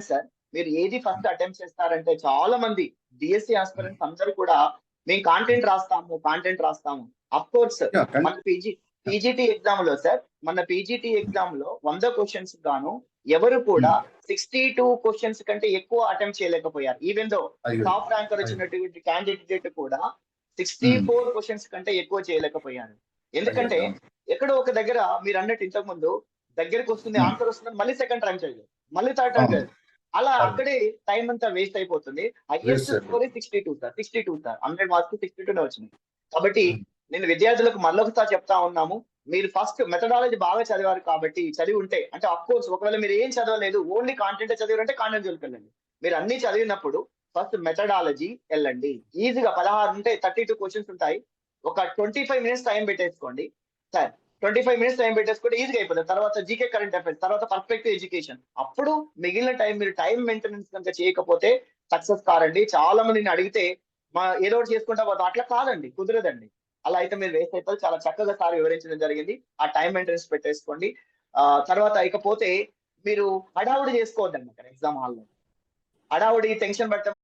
Sir మీరు ఏది first attempt చేస్తారంటే చాలా మంది డిఎస్సి ఆస్పిరెంట్స్ అందరూ కూడా మేము కాంటెంట్ రాస్తాము. అఫ్ కోర్స్ మన పీజీటీ ఎగ్జామ్ లో సార్, మన పీజీటీ ఎగ్జామ్ లో 100 క్వశ్చన్స్ గాను ఎవరు కూడా 62 క్వశ్చన్స్ కంటే ఎక్కువ అటెంప్ట్ చేయలేకపోయారు. ఈవెన్ దో టాప్ ర్యాంకర్ వచ్చినటువంటి క్యాండిడేట్ కూడా 64 క్వశ్చన్స్ కంటే ఎక్కువ చేయలేకపోయారు. ఎందుకంటే ఎక్కడో ఒక దగ్గర మీరు అన్నట్టు ఇంతకు ముందు దగ్గరికి వస్తుంది, ఆన్సర్ వస్తుంది, మళ్ళీ సెకండ్ టైం చదివారు, మళ్ళీ థర్డ్ టైం చదివారు. అలా అక్కడే టైం అంతా వేస్ట్ అయిపోతుంది. Highest score 62 sir, 62 sir, 100 marks 62 వచ్చినాయి. కాబట్టి నేను విద్యార్థులకు మళ్ళొకసారి చెప్తా ఉన్నాము, మీరు ఫస్ట్ మెథడాలజీ బాగా చదివారు కాబట్టి, చదివి ఉంటే అంటే అఫ్ కోర్స్ ఒకవేళ మీరు ఏం చదవలేదు ఓన్లీ కాంటెంట్ చదివారంటే కాంటెంట్ జోలికి వెళ్ళండి. మీరు అన్ని చదివినప్పుడు ఫస్ట్ మెథడాలజీ వెళ్ళండి. ఈజీగా 16 ఉంటాయి, 32 క్వశ్చన్స్ ఉంటాయి. ఒక 25 మినిట్స్ టైం పెట్టేసుకోండి సార్, 25 మినిట్స్ టైం పెట్టేసుకుంటే ఈజీగా అయిపోతుంది. తర్వాత జీకే కరెంట్ అఫైర్స్, తర్వాత పర్స్పెక్టివ్ ఎడ్యుకేషన్. అప్పుడు మిగిలిన టైం మీరు టైం మెయింటెనెన్స్ కనుక చేయకపోతే సక్సెస్ కారండి. చాలా మందిని అడిగితే ఏదో ఒకటి చేసుకుంటా పోతాం, అట్లా కాదండి, కుదరదండి. అలా అయితే మీరు వేస్ట్ అయిపోతే చాలా చక్కగా సార్ వివరించడం జరిగింది. ఆ టైం మెయింటెనెన్స్ పెట్టేసుకోండి. తర్వాత ఇకపోతే మీరు హడావుడి చేసుకోవద్దండి అక్కడ ఎగ్జామ్ హాల్లో. హడావుడి టెన్షన్ పడితే